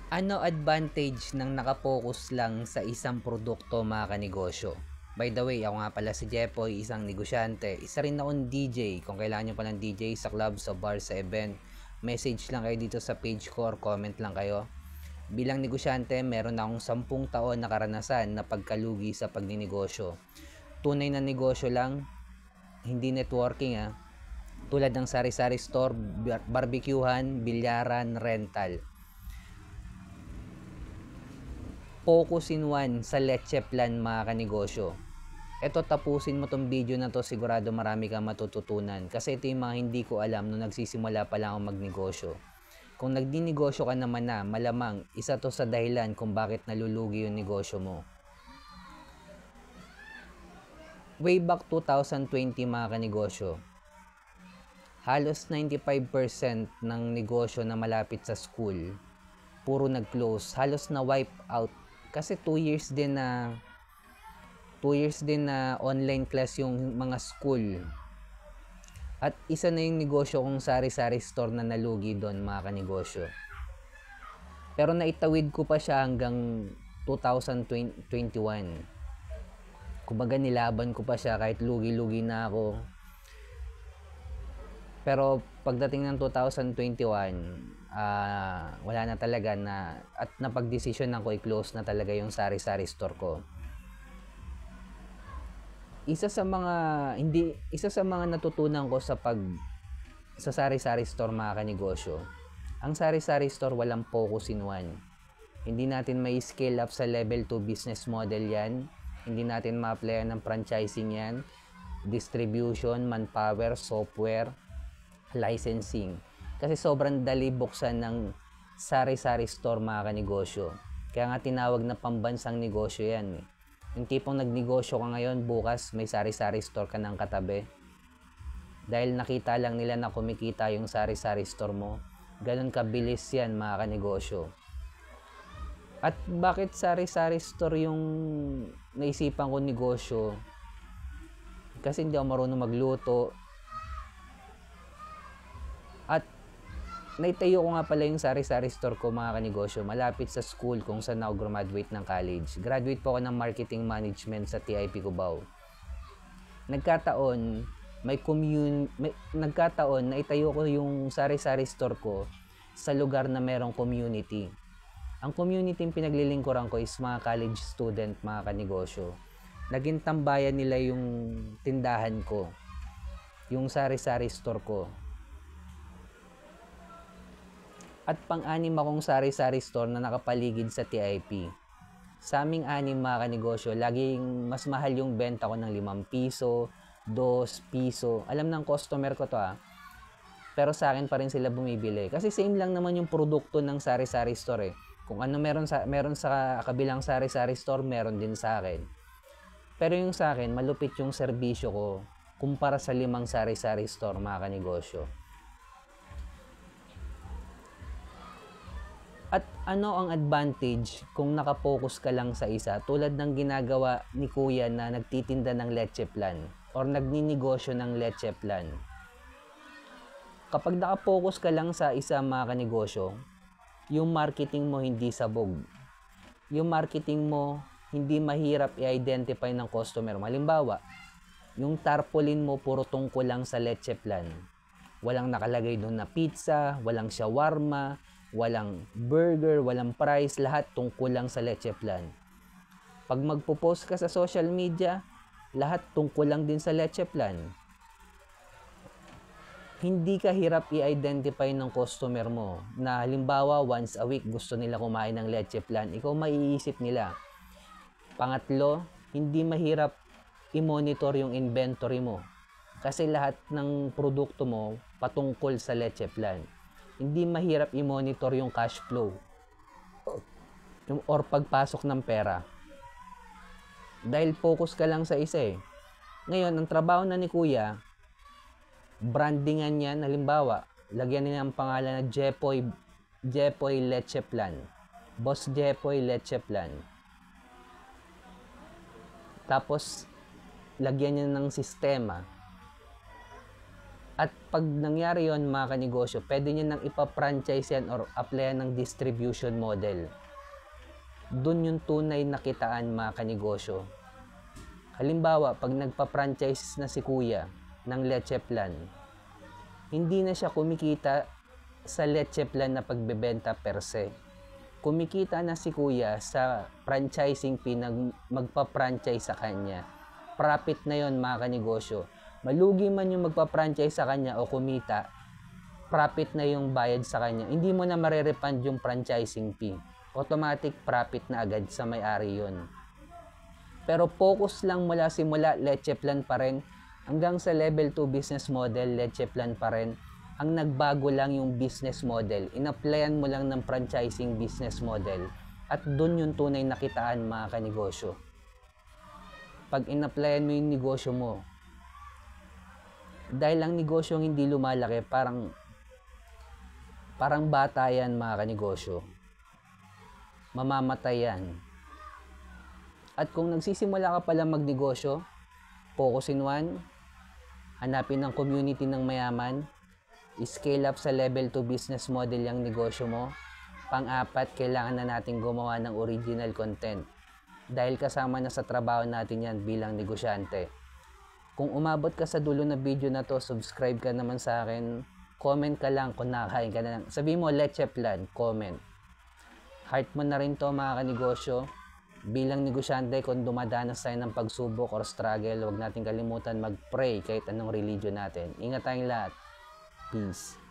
Ano advantage ng nakapokus lang sa isang produkto mga kanegosyo? By the way, ako nga pala si Jepoy, isang negosyante. Isa rin akong DJ. Kung kailangan nyo palang DJ sa club, sa bar, sa event, message lang kayo dito sa page ko or comment lang kayo. Bilang negosyante, meron akong 10 taon na karanasan na pagkalugi sa pagninegosyo. Tunay na negosyo lang, hindi networking tulad ng sari-sari store, barbecuehan, bilyaran, rental. Focus in one sa Leche Plan mga kanegosyo. Eto, tapusin mo tong video na to, sigurado marami kang matututunan. Kasi ito yung mga hindi ko alam nung nagsisimula pa lang ako magnegosyo. Kung nagdinegosyo ka naman na, malamang isa to sa dahilan kung bakit nalulugi yung negosyo mo. Way back 2020 mga kanegosyo, halos 95% ng negosyo na malapit sa school, puro nag-close, halos na wipe out. Kasi 2 years din na online class yung mga school. At isa na yung negosyo kong sari-sari store na nalugi doon mga kanegosyo. Pero naitawid ko pa siya hanggang 2021. Kumbaga nilaban ko pa siya kahit lugi-lugi na ako. Pero pagdating ng 2021, wala na talaga na, at napag-desisyon na ko i-close na talaga yung sari-sari store ko. Isa sa mga natutunan ko sa sari-sari store mga kanegosyo, ang sari-sari store walang focus in one. Hindi natin may scale up sa level 2 business model yan. Hindi natin ma-applyan ng franchising yan, distribution, manpower, software, licensing. Kasi sobrang dali buksan ng sari-sari store mga kanegosyo. Kaya nga tinawag na pambansang negosyo yan. Yung tipong nagnegosyo ka ngayon, bukas may sari-sari store ka ng katabi. Dahil nakita lang nila na kumikita yung sari-sari store mo. Ganun kabilis yan mga kanegosyo. At bakit sari-sari store yung naisipan ko negosyo? Kasi hindi ako marunong magluto. At naitayo ko nga pala yung sari-sari store ko mga kanegosyo malapit sa school kung saan ako graduate ng college. Graduate po ako ng marketing management sa TIP Cubao. Nagkataon na itayo ko yung sari-sari store ko sa lugar na merong community. Ang community yung pinaglilingkuran ko is mga college student, mga kanegosyo. Naging tambayan nila yung tindahan ko, yung sari-sari store ko. At pang-anim akong sari-sari store na nakapaligid sa TIP. Sa aming anim mga kanegosyo, laging mas mahal yung benta ko ng 5 piso, 2 piso. Alam ng customer ko to Pero sa akin pa rin sila bumibili. Kasi same lang naman yung produkto ng sari-sari store Kung ano meron sa kabilang sari-sari store, meron din sa akin. Pero yung sa akin, malupit yung serbisyo ko kumpara sa 5 sari-sari store mga kanegosyo. At ano ang advantage kung nakapokus ka lang sa isa tulad ng ginagawa ni Kuya na nagtitinda ng Leche Plan or nagninegosyo ng Leche Plan? Kapag nakapokus ka lang sa isa mga kanegosyo, yung marketing mo hindi sabog. Yung marketing mo hindi mahirap i-identify ng customer. Halimbawa, yung tarpaulin mo puro tungkol lang sa Leche Plan. Walang nakalagay doon na pizza, walang shawarma, walang burger, walang price, lahat tungkol lang sa Leche Plan. Pag magpo-post ka sa social media, lahat tungkol lang din sa Leche Plan. Hindi ka hirap i-identify ng customer mo na halimbawa once a week gusto nila kumain ng Leche Plan. Ikaw maiisip nila. Pangatlo, hindi mahirap i-monitor yung inventory mo. Kasi lahat ng produkto mo patungkol sa Leche Plan. Hindi mahirap i-monitor yung cash flow or pagpasok ng pera. Dahil focus ka lang sa isa Ngayon, ang trabaho na ni Kuya, brandingan yan, halimbawa, lagyan niya ang pangalan na Jepoy Leche Plan. Boss Jepoy Leche Plan. Tapos, lagyan niya ng sistema. At pag nangyari yon mga kanegosyo, pwede nyo nang ipa-franchise yan or applyan ng distribution model. Doon yung tunay na kitaan mga kanegosyo. Halimbawa, pag nagpa-franchise na si kuya ng Leche Plan, hindi na siya kumikita sa Leche Plan na pagbebenta per se. Kumikita na si kuya sa franchising fee na magpa-franchise sa kanya. Profit na yon mga kanegosyo. Malugi man yung magpa-franchise sa kanya o kumita, profit na yung bayad sa kanya. Hindi mo na marerefund yung franchising fee. Automatic profit na agad sa may-ari yun. Pero focus lang mula simula, Leche Plan pa rin. Hanggang sa level 2 business model, Leche Plan pa rin. Ang nagbago lang yung business model. In-applyan mo lang ng franchising business model. At dun yung tunay na kitaan mga kanegosyo. Pag in-applyan mo yung negosyo mo, dahil ang negosyong hindi lumalaki, parang bata yan mga kanegosyo. Mamamatay yan. At kung nagsisimula ka pala magnegosyo, focus in one, hanapin ng community ng mayaman, scale up sa level 2 business model yung negosyo mo. Pang-apat, kailangan na natin gumawa ng original content. Dahil kasama na sa trabaho natin yan bilang negosyante. Kung umabot ka sa dulo na video na to, subscribe ka naman sa akin. Comment ka lang kung nakakain ka na lang. Sabihin mo, Leche Plan, comment. Heart mo na rin to mga kanegosyo. Bilang negosyante, kung dumadanas tayo ng pagsubok or struggle, huwag natin kalimutan mag-pray kahit anong religion natin. Ingat tayong lahat. Peace.